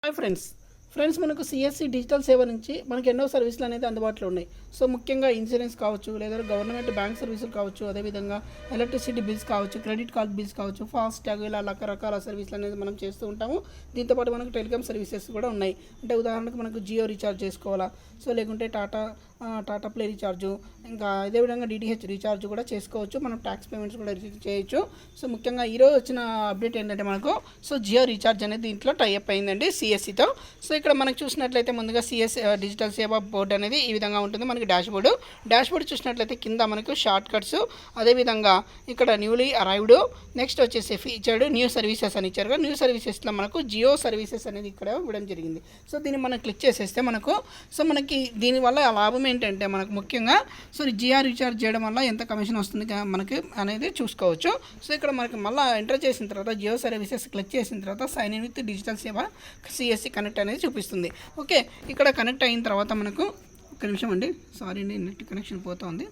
Hi friends మనకు CSC digital సేవ నుంచి మనకి ఎన్నో సర్వీసులు అనేది అందుబాటులో ఉన్నాయి. సో ముఖ్యంగా ఇన్సూరెన్స్ కావచ్చు, లేదా గవర్నమెంట్ బ్యాంక్ సర్వీసులు కావచ్చు, అదేవిధంగా ఎలక్ట్రిసిటీ బిల్స్ కావచ్చు, క్రెడిట్ కార్డ్ బిల్స్ కావచ్చు, ఫాస్టాగ్, ఇలా రకరకాల సర్వీసులు అనేది మనం చేస్తూ ఉంటాము. దీంతోపాటు మనకు టెలికామ్ సర్వీసెస్ కూడా ఉన్నాయి. అంటే ఉదాహరణకు మనకు జియో రీఛార్జ్ చేసుకోవాలా, సో లేకుంటే టాటా ప్లే రీఛార్జు, ఇంకా అదేవిధంగా డిటిహెచ్ రీఛార్జ్ కూడా చేసుకోవచ్చు. మనం ట్యాక్స్ పేమెంట్స్ కూడా చేయొచ్చు. సో ముఖ్యంగా ఈరోజు వచ్చిన అప్డేట్ ఏంటంటే మనకు జియో రీఛార్జ్ అనేది దీంట్లో టైఅప్ అయిందండి సిఎస్సితో. సో ఇక్కడ మనకు చూసినట్లయితే ముందుగా సిఎస్ డిజిటల్ సేవా బోర్డు అనేది ఈ విధంగా ఉంటుంది. మనకి డాష్ బోర్డు చూసినట్లయితే కింద మనకు షార్ట్ కట్స్, అదేవిధంగా ఇక్కడ న్యూలీ అరైవ్డ్, నెక్స్ట్ వచ్చేసి ఫీచర్డ్ న్యూ సర్వీసెస్ అని ఇచ్చారు. న్యూ సర్వీసెస్లో మనకు జియో సర్వీసెస్ అనేది ఇక్కడ ఇవ్వడం జరిగింది. సో దీన్ని మనం క్లిక్ చేసేస్తే మనకి దీనివల్ల లాభం ఏంటంటే మనకు ముఖ్యంగా జియో రీఛార్జ్ చేయడం వల్ల ఎంత కమిషన్ వస్తుంది మనకి అనేది చూసుకోవచ్చు. సో ఇక్కడ మనకి మళ్ళీ ఎంటర్ చేసిన తర్వాత జియో సర్వీసెస్ క్లిక్ చేసిన తర్వాత సైన్ ఇన్ విత్ డిజిటల్ సేవ సిఎస్సి కనెక్ట్ అనేది చూపిస్తుంది. ఓకే, ఇక్కడ కనెక్ట్ అయిన తర్వాత మనకు ఒక నిమిషం అండి, సారీ అండి, నెట్ కనెక్షన్ పోతుంది.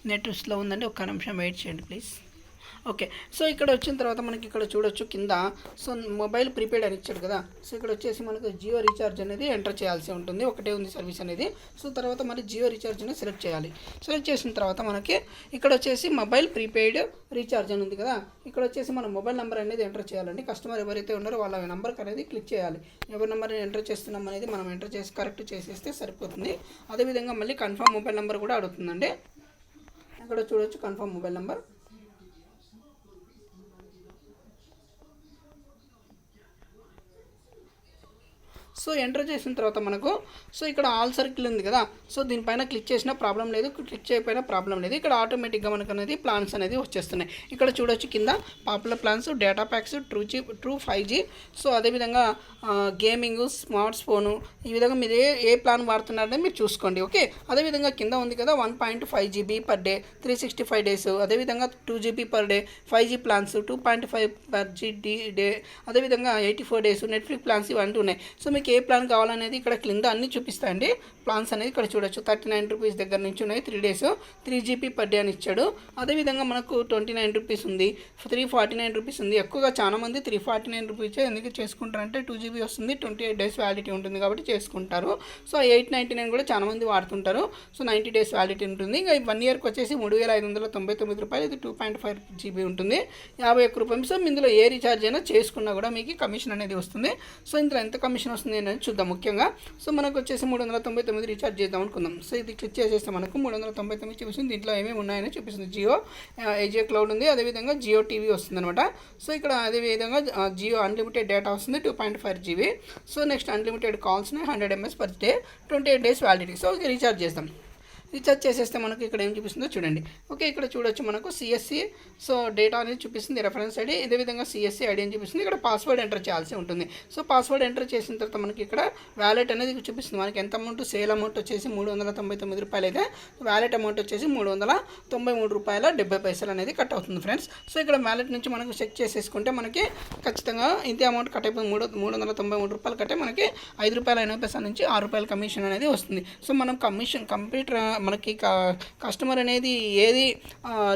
నెట్ స్లో ఉందండి, ఒక్క నిమిషం వెయిట్ చేయండి ప్లీజ్. ఓకే, సో ఇక్కడ వచ్చిన తర్వాత మనకి ఇక్కడ చూడొచ్చు కింద మొబైల్ ప్రీపెయిడ్ అని ఇచ్చాడు కదా. సో ఇక్కడ వచ్చేసి మనకు జియో రీఛార్జ్ అనేది ఎంటర్ చేయాల్సి ఉంటుంది. ఒకటే ఉంది సర్వీస్ అనేది. సో తర్వాత మరి జియో రీఛార్జ్ అనేది సెలెక్ట్ చేయాలి. సెలెక్ట్ చేసిన తర్వాత మనకి ఇక్కడ వచ్చేసి మొబైల్ ప్రీపెయిడ్ రీఛార్జ్ అని ఉంది కదా. ఇక్కడ వచ్చేసి మన మొబైల్ నెంబర్ అనేది ఎంటర్ చేయాలండి. కస్టమర్ ఎవరైతే ఉన్నారో వాళ్ళ నెంబర్కి అనేది క్లిక్ చేయాలి. ఎవరి నెంబర్ ఎంటర్ చేస్తున్నాం అనేది మనం ఎంటర్ చేసి కరెక్ట్ చేసేస్తే సరిపోతుంది. అదేవిధంగా మళ్ళీ కన్ఫర్మ్ మొబైల్ నెంబర్ కూడా అడుగుతుందండి. ఇక్కడ చూడొచ్చు confirm mobile number. So enter చేసిన తర్వాత మనకు ఇక్కడ ఆల్ సర్కిల్ ఉంది కదా. సో దీనిపైన క్లిక్ చేసినా ప్రాబ్లం లేదు, క్లిక్ చేయకపోయినా ప్రాబ్లం లేదు. ఇక్కడ ఆటోమేటిక్గా మనకు అనేది ప్లాన్స్ అనేది వచ్చేస్తున్నాయి. ఇక్కడ చూడొచ్చు కింద popular plans, data packs, true 5G, so అదేవిధంగా గేమింగ్, స్మార్ట్ ఫోను, ఈ విధంగా మీరు ఏ ప్లాన్ వాడుతున్నారని మీరు చూసుకోండి. ఓకే, అదేవిధంగా కింద ఉంది కదా 1.5 GB పర్ డే, 365 days, అదేవిధంగా 2 GB per day, 5G plans, 2.5 per day, అదేవిధంగా 84 days నెట్ఫ్లిక్స్ ప్లాన్స్ ఇవన్నీ ఉన్నాయి. సో మీకు ఏ ప్లాన్ కావాలనేది ఇక్కడ కింద అన్ని చూపిస్తాయండి. ప్లాన్స్ అనేది ఇక్కడ చూడొచ్చు. 39 రూపీస్ దగ్గర నుంచి ఉన్నాయి. 3 days 3 GB పర్ డే అని ఇచ్చాడు. అదేవిధంగా మనకు 29 రూపీస్ ఉంది, 349 రూపీస్ ఉంది. ఎక్కువగా చాలామంది 349 రూపీస్ ఎందుకు చేసుకుంటారంటే 2 GB వస్తుంది, 28 days వ్యాలిడిటీ ఉంటుంది కాబట్టి చేసుకుంటారు. సో 899 కూడా చాలామంది వాడుతుంటారు. సో 90 days వ్యాలిడిటీ ఉంటుంది. ఇంకా 1 yearకి వచ్చేసి 3599 రూపాయలు. ఇది 2.5 GB ఉంటుంది, 51 రూపాయలు. సో ఇందులో ఏ రీఛార్జ్ అయినా చేసుకున్నా కూడా మీకు కమిషన్ అనేది వస్తుంది. సో ఇందులో ఎంత కమిషన్ వస్తుంది అనేది చూద్దాం. ముఖ్యంగా మనకు వచ్చేసి 399 రీఛార్జ్ చేద్దాం అనుకుందాం. సో ఇది క్లిక్ చేసేస్తే మనకు 399 చూపిస్తుంది. దీంట్లో ఏమేమి ఉన్నాయని చూపిస్తుంది. జియో ఏజియో క్లౌడ్ ఉంది, అదేవిధంగా జియో టీవీ వస్తుంది అనమాట. సో ఇక్కడ అదేవిధంగా జియో అన్లిమిటెడ్ డేటా వస్తుంది 2.5 GB. సో నెక్స్ట్ అన్లిమిటెడ్ కాల్స్ని 100 MS per day, 28 days validity. So ఇది రీఛార్జ్ చేస్తాం. రీఛార్జ్ చేసేస్తే మనకు ఇక్కడ ఏం చూపిస్తుందో చూడండి. ఓకే, ఇక్కడ చూడొచ్చు మనకు సిఎస్సి డేటా అనేది చూపిస్తుంది, రెఫరెన్స్ ఐడి, ఇదేవిధంగా సిఎస్సి ఐడి అని చూపిస్తుంది. ఇక్కడ పాస్వర్డ్ ఎంటర్ చేయాల్సి ఉంటుంది. సో పాస్వర్డ్ ఎంటర్ చేసిన తర్వాత మనకి ఇక్కడ వ్యాలెట్ అనేది చూపిస్తుంది. మనకి ఎంత అమౌంట్, సేల్ అమౌంట్ వచ్చేసి 399 రూపాయలు అయితే వ్యాలెట్ అమౌంట్ వచ్చేసి 393 రూపాయల 70 పైసలు అనేది కట్ అవుతుంది ఫ్రెండ్స్. సో ఇక్కడ వ్యాలెట్ నుంచి మనకు చెక్ చేసేసుకుంటే మనకి ఖచ్చితంగా ఇంతే అమౌంట్ కట్ అయిపోయింది. 393 రూపాయలు కట్టే మనకి 5 రూపాయల 80 పైసల నుంచి 6 రూపాయల కమిషన్ అనేది వస్తుంది. సో మనం కమిషన్ కంప్లీట్ మనకి కస్టమర్ అనేది ఏది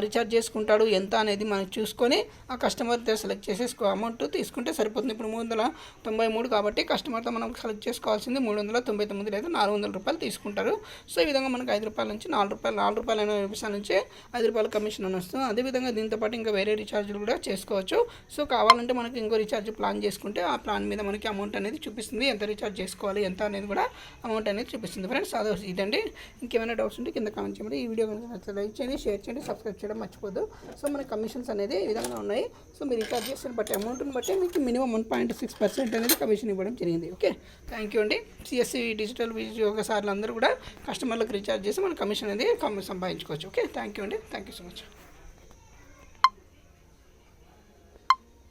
రీఛార్జ్ చేసుకుంటాడు ఎంత అనేది మనం చూసుకొని ఆ కస్టమర్ సెలెక్ట్ చేసేసుకో అమౌంట్ తీసుకుంటే సరిపోతుంది. ఇప్పుడు 393 కాబట్టి కస్టమర్తో మనం సెలెక్ట్ చేసుకోవాల్సింది 399 లేదా 400 రూపాయలు తీసుకుంటారు. సో ఈ విధంగా మనకి 5 రూపాయల నుంచి 4 రూపాయల 80 నుంచి 5 రూపాయల కమిషన్ అని వస్తుంది. అదేవిధంగా దీంతోపాటు ఇంకా వేరే రీఛార్జ్లు కూడా చేసుకోవచ్చు. సో కావాలంటే మనకి ఇంకో రీఛార్జ్ ప్లాన్ చేసుకుంటే ఆ ప్లాన్ మీద మనకి అమౌంట్ అనేది చూపిస్తుంది. ఎంత రీఛార్జ్ చేసుకోవాలి ఎంత అనేది కూడా అమౌంట్ అనేది చూపిస్తుంది ఫ్రెండ్స్. అదే ఇదండి. ఇంకేమైనా డౌట్స్ ఉంటే కింద కామెంట్ చేయండి. ఈ వీడియో కనుక లైక్ చేయండి, షేర్ చేయండి, సబ్స్క్రైబ్ చేయడం మర్చిపోద్దు. సో మన కమిషన్స్ అనేది ఈ విధంగా ఉన్నాయి. సో మీరు రీఛార్జ్ చేసిన బట్టి అమౌంట్ని బట్టి మీకు మినిమం 1.6% అనేది కమిషన్ ఇవ్వడం జరిగింది. ఓకే, థ్యాంక్ యూ అండి. సిఎస్సి డిజిటల్ ఒకసారి అందరూ కూడా కస్టమర్లకు రీఛార్జ్ చేసి మన కమిషన్ అనేది సంపాదించుకోవచ్చు. ఓకే, థ్యాంక్ యూ అండి. Thank you so much.